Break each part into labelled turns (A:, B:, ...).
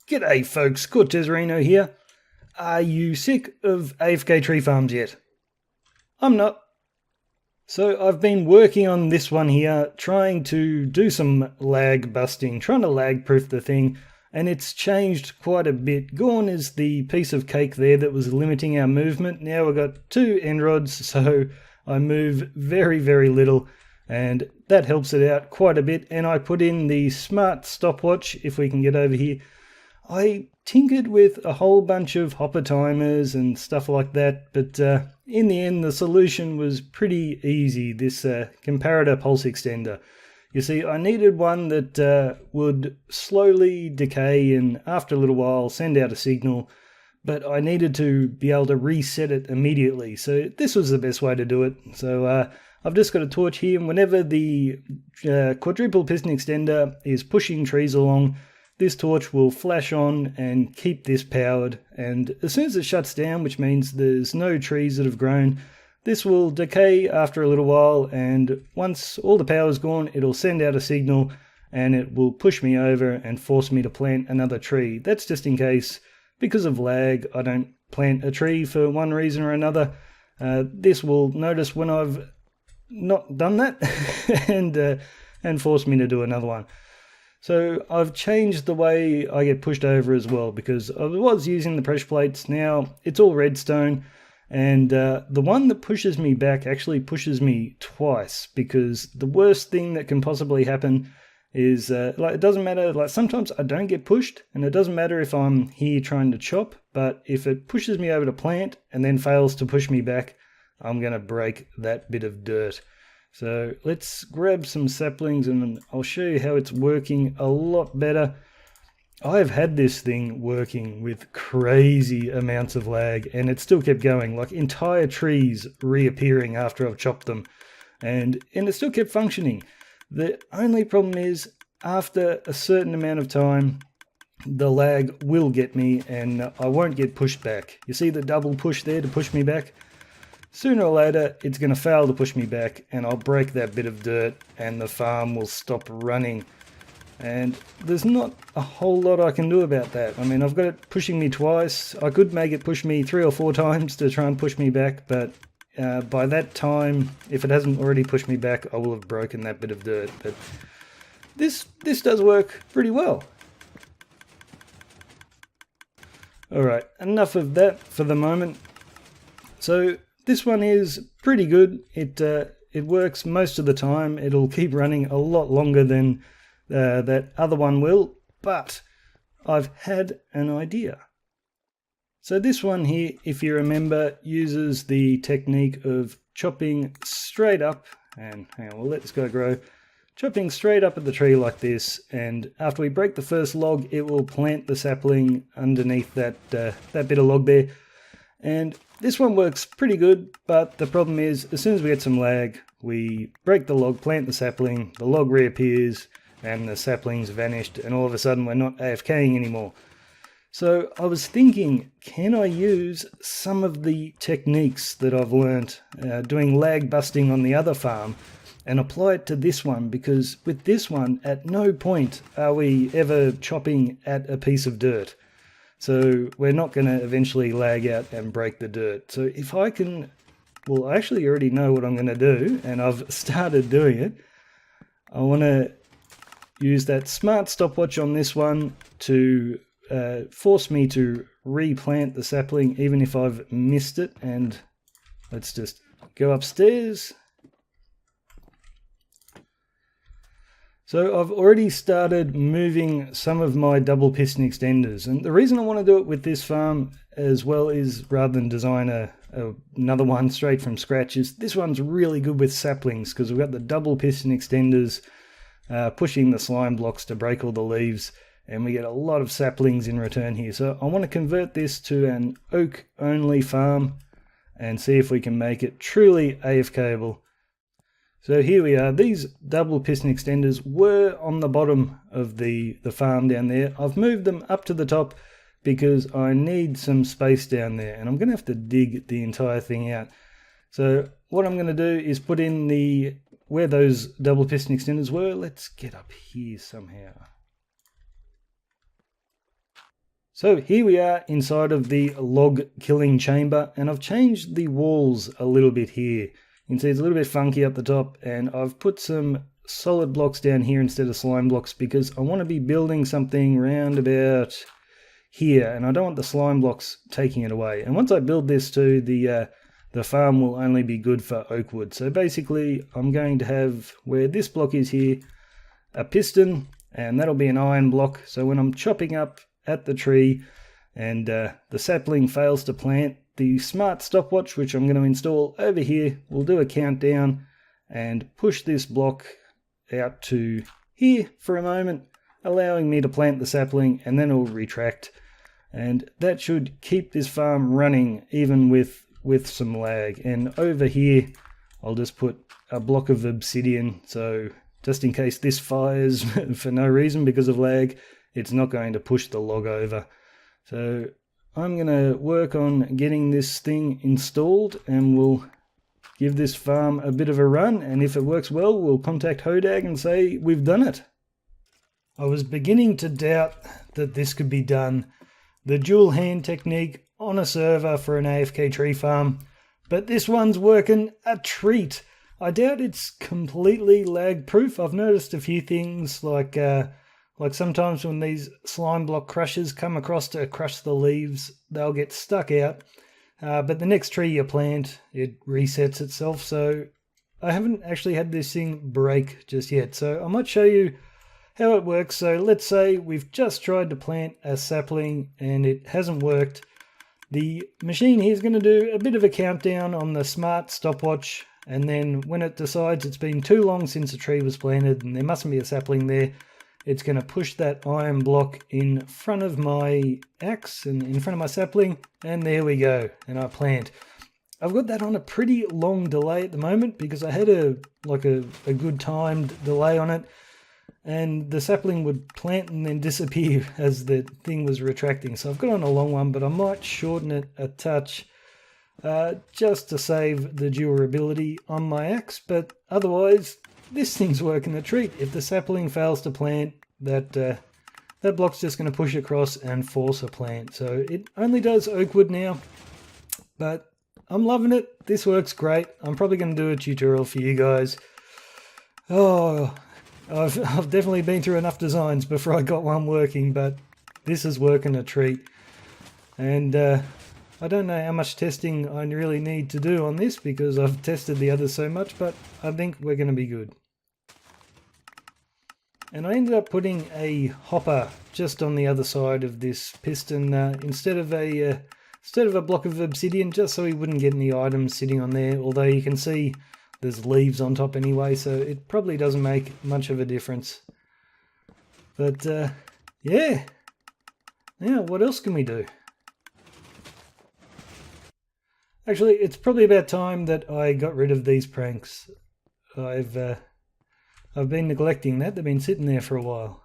A: G'day folks, Cortezerino here. Are you sick of AFK tree farms yet? I'm not. So I've been working on this one here, trying to do some lag busting, trying to lag proof the thing, and it's changed quite a bit. Gone is the piece of cake there that was limiting our movement. Now we've got two end rods, so I move very, very little, and that helps it out quite a bit. And I put in the smart stopwatch, if we can get over here. I tinkered with a whole bunch of hopper timers and stuff like that, but in the end the solution was pretty easy, this comparator pulse extender. You see, I needed one that would slowly decay and after a little while send out a signal, but I needed to be able to reset it immediately, so this was the best way to do it. So I've just got a torch here, and whenever the quadruple piston extender is pushing trees along, this torch will flash on and keep this powered, and as soon as it shuts down, which means there's no trees that have grown, this will decay after a little while, and once all the power is gone, it'll send out a signal and it will push me over and force me to plant another tree. That's just in case, because of lag, I don't plant a tree for one reason or another. This will notice when I've not done that and force me to do another one. So I've changed the way I get pushed over as well, because I was using the pressure plates. Now it's all redstone, and the one that pushes me back actually pushes me twice, because the worst thing that can possibly happen is like, it doesn't matter, like sometimes I don't get pushed, and it doesn't matter if I'm here trying to chop, but if it pushes me over to plant and then fails to push me back, I'm going to break that bit of dirt. So let's grab some saplings and I'll show you how it's working a lot better. I've had this thing working with crazy amounts of lag, and it still kept going, like entire trees reappearing after I've chopped them, and it still kept functioning. The only problem is, after a certain amount of time, the lag will get me and I won't get pushed back. You see the double push there to push me back? Sooner or later, it's going to fail to push me back, and I'll break that bit of dirt and the farm will stop running. And there's not a whole lot I can do about that. I mean, I've got it pushing me twice. I could make it push me 3 or 4 times to try and push me back, but by that time, if it hasn't already pushed me back, I will have broken that bit of dirt. But this does work pretty well. Alright, enough of that for the moment. So this one is pretty good. It works most of the time. It'll keep running a lot longer than that other one will, but I've had an idea. So this one here, if you remember, uses the technique of chopping straight up, and hang on, we'll let this guy grow, chopping straight up at the tree like this, and after we break the first log, it will plant the sapling underneath that bit of log there. And this one works pretty good, but the problem is, as soon as we get some lag, we break the log, plant the sapling, the log reappears, and the sapling's vanished, and all of a sudden we're not AFKing anymore. So I was thinking, can I use some of the techniques that I've learnt doing lag busting on the other farm and apply it to this one? Because with this one, at no point are we ever chopping at a piece of dirt. So we're not going to eventually lag out and break the dirt. So if I can, well, I actually already know what I'm going to do, and I've started doing it. I want to use that smart stopwatch on this one to force me to replant the sapling even if I've missed it. And let's just go upstairs. So I've already started moving some of my double piston extenders, and the reason I want to do it with this farm as well is, rather than design another one straight from scratch, is this one's really good with saplings, because we've got the double piston extenders pushing the slime blocks to break all the leaves, and we get a lot of saplings in return here. So I want to convert this to an oak only farm and see if we can make it truly AFKable. So here we are. These double piston extenders were on the bottom of the farm down there. I've moved them up to the top because I need some space down there, and I'm going to have to dig the entire thing out. So what I'm going to do is put in where those double piston extenders were. Let's get up here somehow. So here we are inside of the log killing chamber, and I've changed the walls a little bit here. You can see it's a little bit funky up the top, and I've put some solid blocks down here instead of slime blocks because I want to be building something round about here, and I don't want the slime blocks taking it away. And once I build this too, the farm will only be good for oak wood. So basically I'm going to have, where this block is here, a piston, and that'll be an iron block. So when I'm chopping up at the tree and the sapling fails to plant, the smart stopwatch, which I'm going to install over here, will do a countdown and push this block out to here for a moment, allowing me to plant the sapling, and then it'll retract. And that should keep this farm running even with some lag. And over here I'll just put a block of obsidian, so just in case this fires for no reason because of lag, it's not going to push the log over. So I'm going to work on getting this thing installed, and we'll give this farm a bit of a run, and if it works well, we'll contact Hodag and say we've done it. I was beginning to doubt that this could be done, the dual hand technique on a server for an AFK tree farm, but this one's working a treat. I doubt it's completely lag proof. I've noticed a few things like sometimes when these slime block crushers come across to crush the leaves, they'll get stuck out. But the next tree you plant, it resets itself. So I haven't actually had this thing break just yet. So I might show you how it works. So let's say we've just tried to plant a sapling and it hasn't worked. The machine here is going to do a bit of a countdown on the smart stopwatch. And then when it decides it's been too long since a tree was planted and there mustn't be a sapling there, it's going to push that iron block in front of my axe and in front of my sapling, and there we go, and I plant. I've got that on a pretty long delay at the moment because I had a good timed delay on it, and the sapling would plant and then disappear as the thing was retracting. So I've got on a long one, but I might shorten it a touch just to save the durability on my axe, but otherwise this thing's working a treat. If the sapling fails to plant, that block's just going to push across and force a plant. So it only does oak wood now, but I'm loving it. This works great. I'm probably going to do a tutorial for you guys. Oh, I've definitely been through enough designs before I got one working, but this is working a treat. And I don't know how much testing I really need to do on this because I've tested the others so much, but I think we're going to be good. And I ended up putting a hopper just on the other side of this piston instead of a block of obsidian, just so we wouldn't get any items sitting on there. Although you can see there's leaves on top anyway, so it probably doesn't make much of a difference. But yeah. Now what else can we do? Actually, it's probably about time that I got rid of these pranks. I've been neglecting that. They've been sitting there for a while.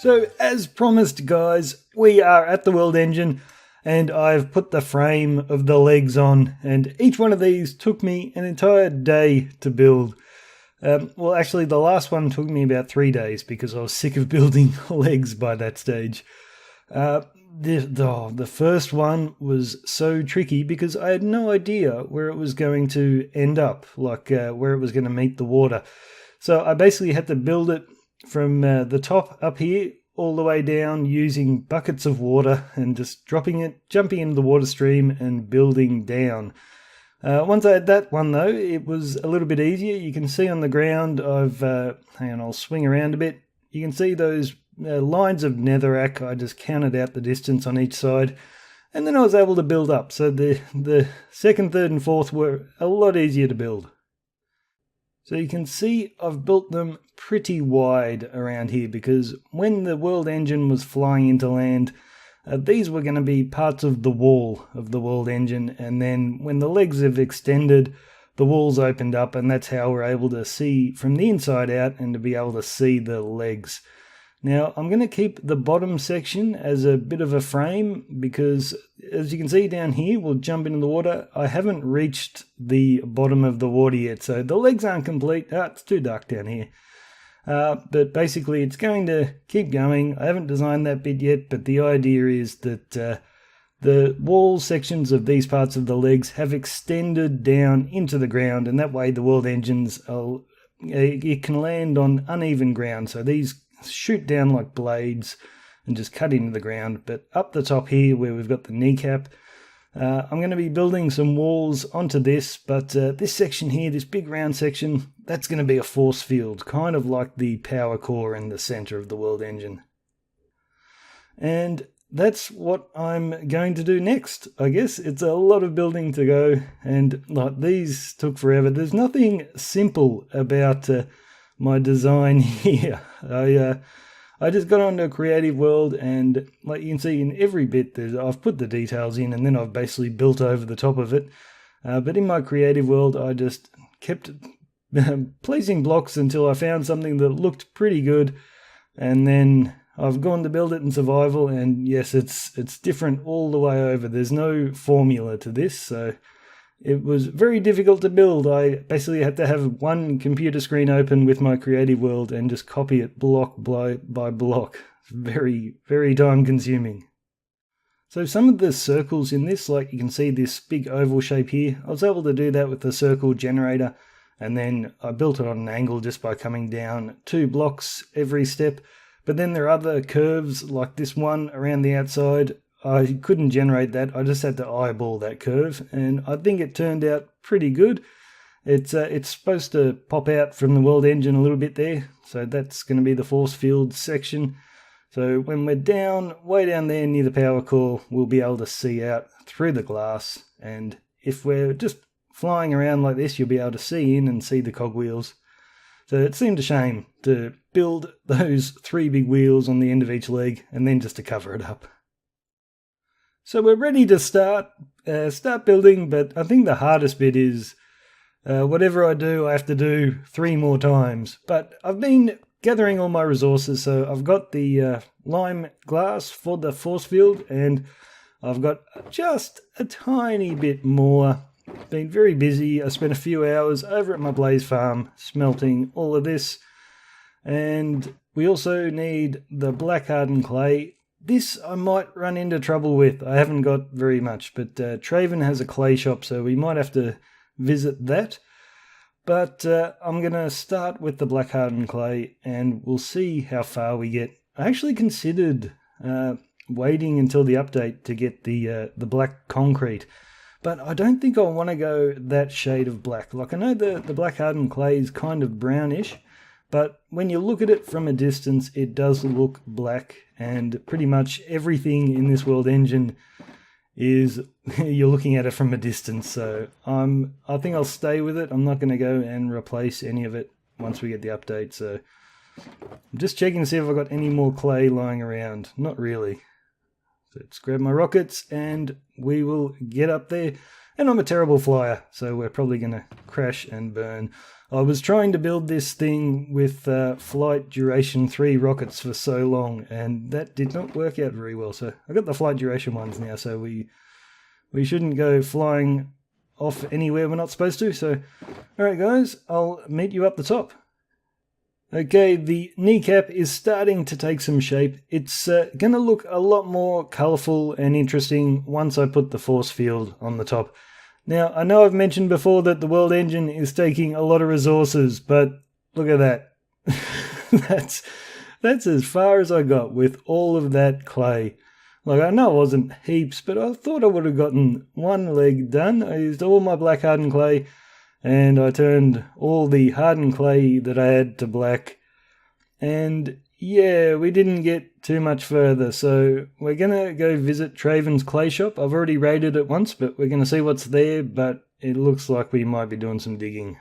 A: So, as promised, guys, we are at the world engine, and I've put the frame of the legs on, and each one of these took me an entire day to build. Well, actually, the last one took me about 3 days because I was sick of building legs by that stage. The first one was so tricky because I had no idea where it was going to end up, like where it was going to meet the water. So I basically had to build it from the top up here all the way down using buckets of water and just jumping into the water stream and building down. Once I had that one though, it was a little bit easier. You can see on the ground, hang on, I'll swing around a bit. You can see those lines of netherrack. I just counted out the distance on each side, and then I was able to build up. So the second, third and fourth were a lot easier to build. So you can see I've built them pretty wide around here because when the world engine was flying into land, these were going to be parts of the wall of the world engine, and then when the legs have extended, the walls opened up, and that's how we're able to see from the inside out and to be able to see the legs. Now, I'm going to keep the bottom section as a bit of a frame because, as you can see down here, we'll jump into the water. I haven't reached the bottom of the water yet, so the legs aren't complete. It's too dark down here. But basically, it's going to keep going. I haven't designed that bit yet, but the idea is that the wall sections of these parts of the legs have extended down into the ground, and that way the world engines, it can land on uneven ground. So these shoot down like blades and just cut into the ground. But up the top here where we've got the kneecap, I'm going to be building some walls onto this, but this section here, this big round section, that's going to be a force field, kind of like the power core in the center of the world engine. And that's what I'm going to do next, I guess. It's a lot of building to go, and like these took forever. There's nothing simple about my design here. I just got onto a creative world, and like you can see in every bit, I've put the details in and then I've basically built over the top of it. But in my creative world, I just kept placing blocks until I found something that looked pretty good, and then I've gone to build it in survival, and yes, it's different all the way over. There's no formula to this, so it was very difficult to build. I basically had to have one computer screen open with my creative world and just copy it block by block. It's very, very time consuming. So some of the circles in this, like you can see this big oval shape here, I was able to do that with the circle generator, and then I built it on an angle just by coming down 2 blocks every step. But then there are other curves like this one around the outside. I couldn't generate that. I just had to eyeball that curve, and I think it turned out pretty good. It's supposed to pop out from the world engine a little bit there, so that's going to be the force field section. So when we're down, way down there near the power core, we'll be able to see out through the glass, and if we're just flying around like this, you'll be able to see in and see the cogwheels. So it seemed a shame to build those 3 big wheels on the end of each leg and then just to cover it up. So we're ready to start building, but I think the hardest bit is whatever I do, I have to do 3 more times. But I've been gathering all my resources, so I've got the lime glass for the force field, and I've got just a tiny bit more. Been very busy. I spent a few hours over at my blaze farm smelting all of this, and we also need the black hardened clay. This I might run into trouble with. I haven't got very much, but Traven has a clay shop, so we might have to visit that. But I'm going to start with the black hardened clay, and we'll see how far we get. I actually considered waiting until the update to get the black concrete, but I don't think I want to go that shade of black. Like, I know the black hardened clay is kind of brownish, but when you look at it from a distance, it does look black, and pretty much everything in this world engine is you're looking at it from a distance. So I think I'll stay with it. I'm not going to go and replace any of it once we get the update. So I'm just checking to see if I've got any more clay lying around. Not really. So let's grab my rockets and we will get up there. And I'm a terrible flyer, so we're probably going to crash and burn. I was trying to build this thing with flight duration 3 rockets for so long, and that did not work out very well. So I got the flight duration ones now, so we shouldn't go flying off anywhere we're not supposed to. So, alright guys, I'll meet you up the top. Okay, the kneecap is starting to take some shape. It's going to look a lot more colourful and interesting once I put the force field on the top. Now, I know I've mentioned before that the world engine is taking a lot of resources, but look at that. That's as far as I got with all of that clay. Like, I know it wasn't heaps, but I thought I would have gotten one leg done. I used all my black hardened clay, and I turned all the hardened clay that I had to black. And yeah, we didn't get too much further, so we're going to go visit Traven's clay shop. I've already raided it once, but we're going to see what's there, but it looks like we might be doing some digging.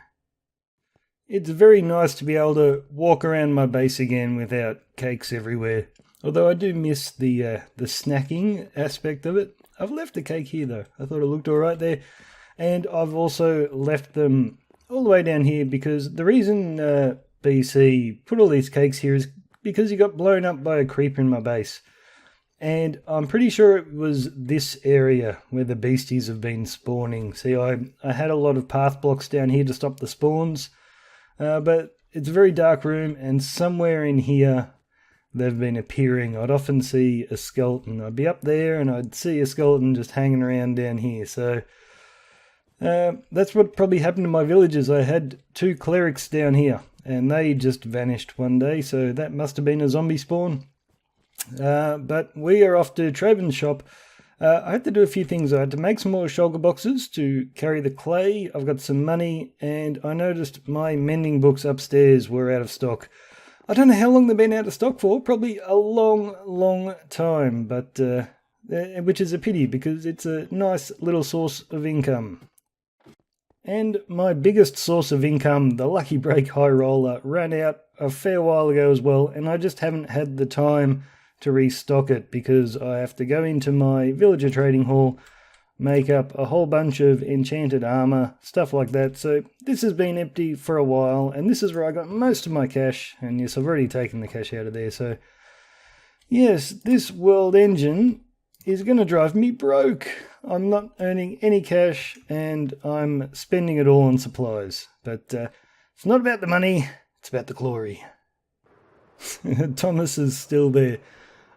A: It's very nice to be able to walk around my base again without cakes everywhere. Although I do miss the snacking aspect of it. I've left a cake here though. I thought it looked alright there. And I've also left them all the way down here because the reason BC put all these cakes here is because he got blown up by a creeper in my base. And I'm pretty sure it was this area where the beasties have been spawning. See, I had a lot of path blocks down here to stop the spawns. But it's a very dark room, and somewhere in here they've been appearing. I'd often see a skeleton. I'd be up there and I'd see a skeleton just hanging around down here. So that's what probably happened to my villagers. I had 2 clerics down here and they just vanished one day. So that must have been a zombie spawn. But we are off to Traven's shop. I had to do a few things. I had to make some more shulker boxes to carry the clay. I've got some money, and I noticed my mending books upstairs were out of stock. I don't know how long they've been out of stock for, probably a long time, but which is a pity because it's a nice little source of income. And my biggest source of income, the Lucky Break High Roller, ran out a fair while ago as well, and I just haven't had the time to restock it because I have to go into my villager trading hall, make up a whole bunch of enchanted armor, stuff like that. So this has been empty for a while, and this is where I got most of my cash. And yes, I've already taken the cash out of there. So yes, this world engine is going to drive me broke. I'm not earning any cash, and I'm spending it all on supplies. But it's not about the money, it's about the glory. Thomas is still there.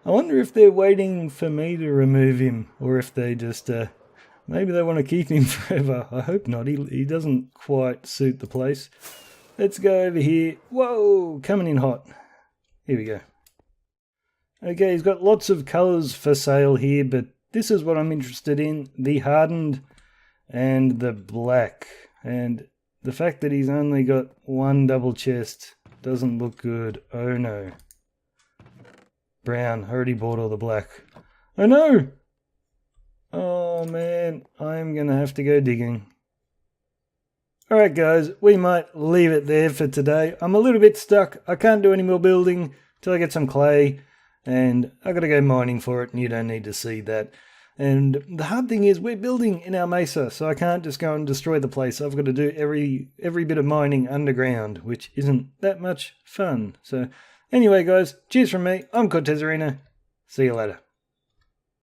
A: I wonder if they're waiting for me to remove him, or if they just, maybe they want to keep him forever. I hope not. He doesn't quite suit the place. Let's go over here. Whoa, coming in hot. Here we go. Okay, he's got lots of colours for sale here, but this is what I'm interested in. The hardened and the black. And the fact that he's only got 1 double chest doesn't look good. Oh no. Brown. I already bought all the black. Oh no! Oh man, I'm gonna have to go digging. Alright guys, we might leave it there for today. I'm a little bit stuck. I can't do any more building till I get some clay, and I gotta go mining for it, and you don't need to see that. And the hard thing is we're building in our mesa, so I can't just go and destroy the place. I've got to do every bit of mining underground, which isn't that much fun. So anyway guys, cheers from me. I'm Cortezerino. See you later.